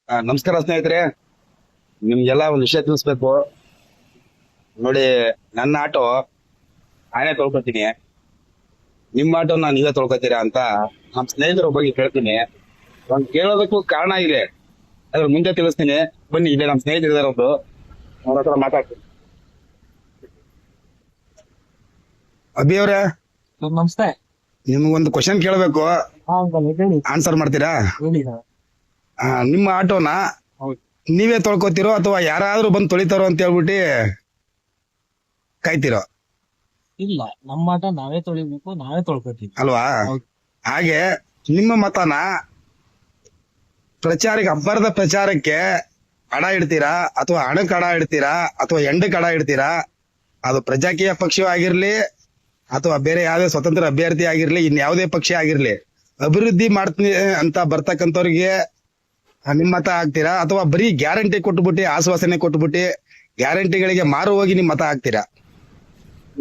ನಮಸ್ಕಾರ ಸ್ನೇಹಿತರೆ, ನಿಮ್ಗೆಲ್ಲ ಒಂದು ವಿಷಯ ತಿಳಿಸ್ಬೇಕು ನೋಡಿ. ನನ್ನ ಆಟೋ ನಾನೇ ತೊಳ್ಕೊತೀನಿ, ನಿಮ್ಮ ಆಟೋ ನೀವೇ ತೊಳ್ಕೊತೀರಾ ಅಂತ ನಮ್ಮ ಸ್ನೇಹಿತರ ಬಗ್ಗೆ ಕೇಳ್ತೀನಿ. ಒಂದು ಕೇಳೋದಕ್ಕೂ ಕಾರಣ ಇದೆ, ಅದ್ರ ಮುಂದೆ ತಿಳಿಸ್ತೀನಿ. ಬನ್ನಿ, ಇದೆ ನಮ್ಮ ಸ್ನೇಹಿತರು ಇದಾರೆ, ಒಬ್ರು ಅವ್ರ ಹತ್ರ ಮಾತಾಡ್ತೀನಿ. ಅಭಿ ಅವ್ರೆ, ನಮಸ್ತೆ. ನಿಮ್ಗೊಂದು ಕ್ವಶನ್ ಕೇಳಬೇಕು, ಆನ್ಸರ್ ಮಾಡ್ತೀರಾ? ನಿಮ್ಮ ಆಟೋನ ನೀವೇ ತೊಳ್ಕೊತಿರೋ ಅಥವಾ ಯಾರಾದ್ರೂ ಬಂದು ತೊಳಿತಾರೋ ಅಂತ ಹೇಳ್ಬಿಟ್ಟು ಕಾಯ್ತಿರೋ? ಇಲ್ಲ, ನಮ್ಮ ಆಟ ನಾವೇ ತೊಳಿಬೇಕು, ನಾವೇ ತೊಳ್ಕೊತೀವಿ ಅಲ್ವಾ? ಹಾಗೆ ನಿಮ್ಮ ಮತನ ಪ್ರಚಾರಕ್ಕೆ, ಹಬ್ಬರದ ಪ್ರಚಾರಕ್ಕೆ ಅಡ ಇಡ್ತೀರಾ ಅಥವಾ ಹಣಕ್ಕೆ ಅಡ ಇಡ್ತೀರಾ ಅಥವಾ ಎಂಡಕ್ಕೆ ಅಡ ಇಡ್ತೀರಾ? ಅದು ಪ್ರಜಾಕೀಯ ಪಕ್ಷವೇ ಆಗಿರ್ಲಿ ಅಥವಾ ಬೇರೆ ಯಾವುದೇ ಸ್ವತಂತ್ರ ಅಭ್ಯರ್ಥಿ ಆಗಿರ್ಲಿ, ಇನ್ಯಾವುದೇ ಪಕ್ಷ ಆಗಿರ್ಲಿ, ಅಭಿವೃದ್ಧಿ ಮಾಡ್ತೀನಿ ಅಂತ ಬರ್ತಕ್ಕಂಥವ್ರಿಗೆ ನಿಮ್ ಮತ ಹಾಕ್ತೀರಾ ಅಥವಾ ಬರೀ ಗ್ಯಾರಂಟಿ ಕೊಟ್ಬಿಟ್ಟು, ಆಶ್ವಾಸನೆ ಕೊಟ್ಬಿಟ್ಟು ಗ್ಯಾರಂಟಿಗಳಿಗೆ ಮಾರು ಹೋಗಿ ನಿಮ್ ಮತ ಹಾಕ್ತೀರಾ?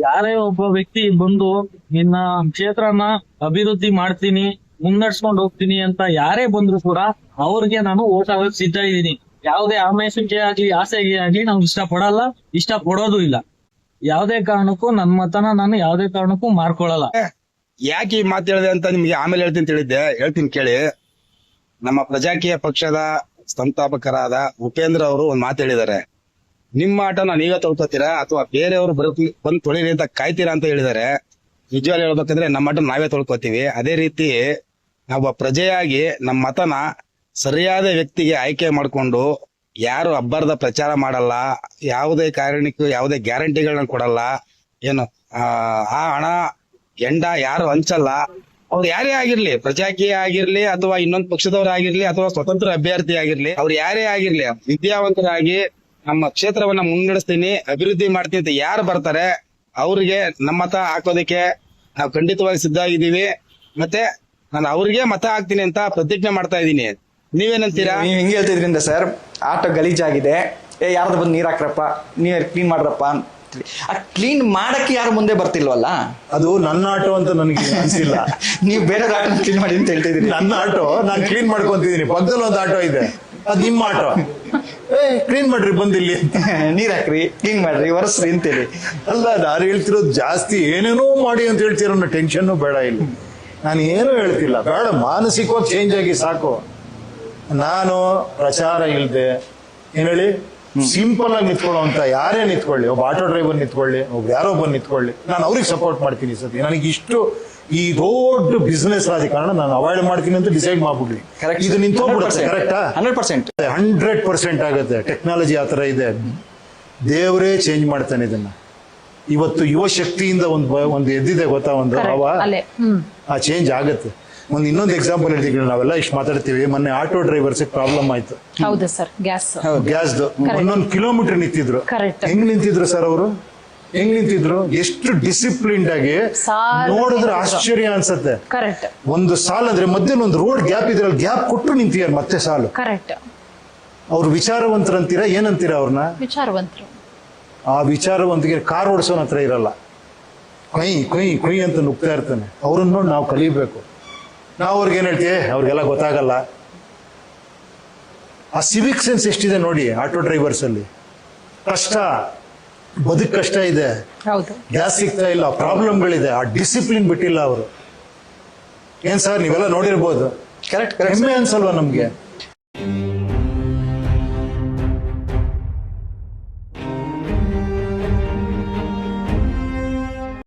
ಯಾರೇ ಒಬ್ಬ ವ್ಯಕ್ತಿ ಬಂದು ನಿನ್ನ ಕ್ಷೇತ್ರನ ಅಭಿವೃದ್ಧಿ ಮಾಡ್ತೀನಿ, ಮುನ್ನಡ್ಸ್ಕೊಂಡು ಹೋಗ್ತೀನಿ ಅಂತ ಯಾರೇ ಬಂದ್ರು ಕೂಡ ಅವ್ರಿಗೆ ನಾನು ಓಟ್ ಹಾಕಕ್ ಸಿದ್ಧ ಇದ್ದೀನಿ. ಯಾವುದೇ ಆಮೇಶಕ್ಕೆ ಆಗ್ಲಿ ಆಸೆಗೆ ಆಗ್ಲಿ ನಾವು ಇಷ್ಟ ಪಡಲ್ಲ, ಇಷ್ಟ ಪಡೋದು ಇಲ್ಲ. ಯಾವ್ದೇ ಕಾರಣಕ್ಕೂ ನನ್ನ ಮತನ ನಾನು ಯಾವ್ದೇ ಕಾರಣಕ್ಕೂ ಮಾರ್ಕೊಳ್ಳಲ್ಲ. ಯಾಕೆ ಈ ಮಾತು ಹೇಳಿದೆ ಅಂತ ನಿಮ್ಗೆ ಆಮೇಲೆ ಹೇಳ್ತೀನಿ ಅಂತ ಹೇಳಿದ್ದೆ, ಹೇಳ್ತೀನಿ ಕೇಳಿ. ನಮ್ಮ ಪ್ರಜಾಕೀಯ ಪಕ್ಷದ ಸಂಸ್ಥಾಪಕರಾದ ಉಪೇಂದ್ರ ಅವರು ಒಂದ್ ಮಾತು ಹೇಳಿದ್ದಾರೆ, ನಿಮ್ಮ ಆಟನ ನೀವೇ ತೊಳ್ಕೊತೀರಾ ಅಥವಾ ಬೇರೆಯವರು ಬಂದು ತೊಳಿರಿ ಅಂತ ಕಾಯ್ತೀರಾ ಅಂತ ಹೇಳಿದ್ದಾರೆ. ನಿಜವಾಗ್ಲೂ ಹೇಳ್ಬೇಕಂದ್ರೆ ನಮ್ಮ ಆಟ ನಾವೇ ತೊಳ್ಕೊತೀವಿ. ಅದೇ ರೀತಿ ನಾವು ಪ್ರಜೆಯಾಗಿ ನಮ್ಮ ಮತನ ಸರಿಯಾದ ವ್ಯಕ್ತಿಗೆ ಆಯ್ಕೆ ಮಾಡ್ಕೊಂಡು, ಯಾರು ಅಬ್ಬರದ ಪ್ರಚಾರ ಮಾಡಲ್ಲ, ಯಾವುದೇ ಕಾರಣಕ್ಕೂ ಯಾವುದೇ ಗ್ಯಾರಂಟಿಗಳನ್ನ ಕೊಡಲ್ಲ, ಏನು ಆ ಹಣ ಎಂಡ ಯಾರು ಹಂಚಲ್ಲ. ಅವ್ರು ಯಾರೇ ಆಗಿರ್ಲಿ, ಪ್ರಜಾಕೀಯ ಆಗಿರ್ಲಿ ಅಥವಾ ಇನ್ನೊಂದು ಪಕ್ಷದವರಾಗಿರ್ಲಿ ಅಥವಾ ಸ್ವತಂತ್ರ ಅಭ್ಯರ್ಥಿ ಆಗಿರ್ಲಿ, ಅವ್ರು ಯಾರೇ ಆಗಿರ್ಲಿ, ವಿದ್ಯಾವಂತರಾಗಿ ನಮ್ಮ ಕ್ಷೇತ್ರವನ್ನ ಮುನ್ನಡೆಸ್ತೀನಿ, ಅಭಿವೃದ್ಧಿ ಮಾಡ್ತೀನಿ ಅಂತ ಯಾರು ಬರ್ತಾರೆ ಅವ್ರಿಗೆ ನಮ್ಮ ಮತ ಹಾಕೋದಕ್ಕೆ ನಾವು ಖಂಡಿತವಾಗಿ ಸಿದ್ಧ ಆಗಿದ್ದೀವಿ. ಮತ್ತೆ ನಾನು ಅವ್ರಿಗೆ ಮತ ಹಾಕ್ತೀನಿ ಅಂತ ಪ್ರತಿಜ್ಞೆ ಮಾಡ್ತಾ ಇದ್ದೀನಿ. ನೀವೇನಂತೀರಾ? ನೀವ್ ಹಿಂಗೆ ಹೇಳ್ತಿದ್ರಿಂದ ಸರ್, ಆಟೋ ಗಲೀಜಾಗಿದೆ, ಯಾರ್ದು ಬಂದು ನೀರ್ ಹಾಕ್ರಪ್ಪ, ನೀರ್ ಕ್ಲೀನ್ ಮಾಡ್ರಪ್ಪ ಅಂತ. ಆ ಕ್ಲೀನ್ ಮಾಡಕ್ಕೆ ಯಾರು ಮುಂದೆ ಬರ್ತಿಲ್ವಲ್ಲ? ಅದು ನನ್ನ ಆಟೋ ಅಂತ ನನಗೆ ಅನ್ಸಿಲ್ಲ. ನೀವು ಬೇರೆ ಆಟೋ ಕ್ಲೀನ್ ಮಾಡಿ ಅಂತ ಹೇಳ್ತಿದ್ರಿ. ನನ್ನ ಆಟೋ ನಾನು ಕ್ಲೀನ್ ಮಾಡ್ಕೊಂತಿದ್ದೀನಿ, ಪಕ್ಕದಲ್ಲಿ ಒಂದು ಆಟೋ ಇದೆ, ಅದ್ ನಿಮ್ಮ ಆಟೋ. ಕ್ಲೀನ್ ಮಾಡ್ರಿ, ಬಂದಿಲ್ಲಿ ನೀರ್ ಹಾಕ್ರಿ, ಕ್ಲೀನ್ ಮಾಡ್ರಿ, ಒರೆಸ್ರಿ ಅಂತೇಳಿ. ಅಲ್ಲ, ನಾನು ಹೇಳ್ತಿರೋದು ಜಾಸ್ತಿ ಏನೇನೋ ಮಾಡಿ ಅಂತ ಹೇಳ್ತಿರೋ ಟೆನ್ಷನ್ ಬೇಡ ಇಲ್ಲಿ. ನಾನು ಏನೂ ಹೇಳ್ತಿಲ್ಲ, ಬೇಡ, ಮಾನಸಿಕವಾಗಿ ಚೇಂಜ್ ಆಗಿ ಸಾಕು. ನಾನು ಪ್ರಚಾರ ಇಲ್ದೆ ಏನ್ ಹೇಳಿ ಸಿಂಪಲ್ ಆಗಿ ನಿಂತ್ಕೊಳ್ಳೋ ಅಂತ ಯಾರೇ ನಿಂತ್ಕೊಳ್ಳಿ, ಒಬ್ಬ ಆಟೋ ಡ್ರೈವರ್ ನಿಂತ್ಕೊಳ್ಳಿ, ಒಬ್ಬ ಯಾರೋ ಬಂದು ನಿಂತ್ಕೊಳ್ಳಿ, ನಾನು ಅವ್ರಿಗೆ ಸಪೋರ್ಟ್ ಮಾಡ್ತೀನಿ. ಸತಿ ನನಗೆ ಇಷ್ಟು ಈ ದೊಡ್ಡ ಬಿಸ್ನೆಸ್ ರಾಜಕಾರಣ ನಾನು ಅವಾಯ್ಡ್ ಮಾಡ್ತೀನಿ ಅಂತ ಡಿಸೈಡ್ ಮಾಡ್ಬಿಡ್ಲಿ. ಇದು ನಿಂತೋಗ್ಬಿಡುತ್ತೆ. ಕರೆಕ್ಟಾ? 100% ಆಗುತ್ತೆ. ಟೆಕ್ನಾಲಜಿ ಆತರ ಇದೆ, ದೇವರೇ ಚೇಂಜ್ ಮಾಡ್ತಾನೆ ಇದನ್ನ. ಇವತ್ತು ಯುವ ಶಕ್ತಿಯಿಂದ ಒಂದು ಎದ್ದಿದೆ ಗೊತ್ತಾ, ಒಂದು ಭಾವ, ಆ ಚೇಂಜ್ ಆಗುತ್ತೆ. ಇನ್ನೊಂದು ಎಕ್ಸಾಂಪಲ್ ಹೇಳ್ತೀವಿ, ನಾವೆಲ್ಲ ಇಷ್ಟು ಮಾತಾಡ್ತೀವಿ. ಮೊನ್ನೆ ಆಟೋ ಡ್ರೈವರ್ಸ್ ಪ್ರಾಬ್ಲಮ್ ಆಯ್ತು. ಹೌದು ಸರ್, ಗ್ಯಾಸ್ದು 1 ಕಿಲೋಮೀಟರ್ ನಿಂತಿದ್ರು. ಹೆಂಗ್ ನಿಂತಿದ್ರು ಸರ್ ಅವರು? ಹೆಂಗ್ ನಿಂತಿದ್ರು? ಎಷ್ಟು ಡಿಸಿಪ್ಲಿನ್ಡ್ ಆಗಿ ನೋಡಿದ್ರೆ ಆಶ್ಚರ್ಯ ಅನ್ಸತ್ತೆ. ಒಂದು ಸಾಲ್ ಅಂದ್ರೆ ಮಧ್ಯದಲ್ಲಿ ಒಂದು ರೋಡ್ ಗ್ಯಾಪ್ ಇದ್ರೆ ಗ್ಯಾಪ್ ಕೊಟ್ಟು ನಿಂತಿದ್ದಾರೆ ಮತ್ತೆ ಸಾಲು. ಅವ್ರು ವಿಚಾರವಂತರಂತೀರಾ ಏನಂತೀರಾ ಅವ್ರನ್ನ? ವಿಚಾರವಂತರು. ಆ ವಿಚಾರವಂತಿಗೆ ಕಾರ್ ಓಡಿಸೋನ್ ಹತ್ರ ಇರಲ್ಲ, ಕೊಯ್ ಅಂತ ನುಗ್ತಾ ಇರ್ತಾನೆ. ಅವ್ರನ್ನ ನೋಡಿ ನಾವು ಕಲಿಬೇಕು. ನಾವು ಅವ್ರಿಗೆ ಏನ್ ಹೇಳ್ತೀವಿ, ಅವ್ರಿಗೆಲ್ಲ ಗೊತ್ತಾಗಲ್ಲ. ಆ ಸಿವಿಕ್ ಸೆನ್ಸ್ ಎಷ್ಟಿದೆ ನೋಡಿ ಆಟೋ ಡ್ರೈವರ್ಸ್ ಅಲ್ಲಿ. ಕಷ್ಟ, ಬದುಕು ಕಷ್ಟ ಇದೆ, ಗ್ಯಾಸ್ ಸಿಗ್ತಾ ಇಲ್ಲ, ಪ್ರಾಬ್ಲಮ್ಗಳಿದೆ, ಆ ಡಿಸಿಪ್ಲಿನ್ ಬಿಟ್ಟಿಲ್ಲ ಅವರು. ಏನ್ ಸರ್, ನೀವೆಲ್ಲ ನೋಡಿರ್ಬೋದು. ಕರೆಕ್ಟ್. ಹೆಮ್ಮೆ ಅನ್ಸಲ್ವಾ ನಮ್ಗೆ?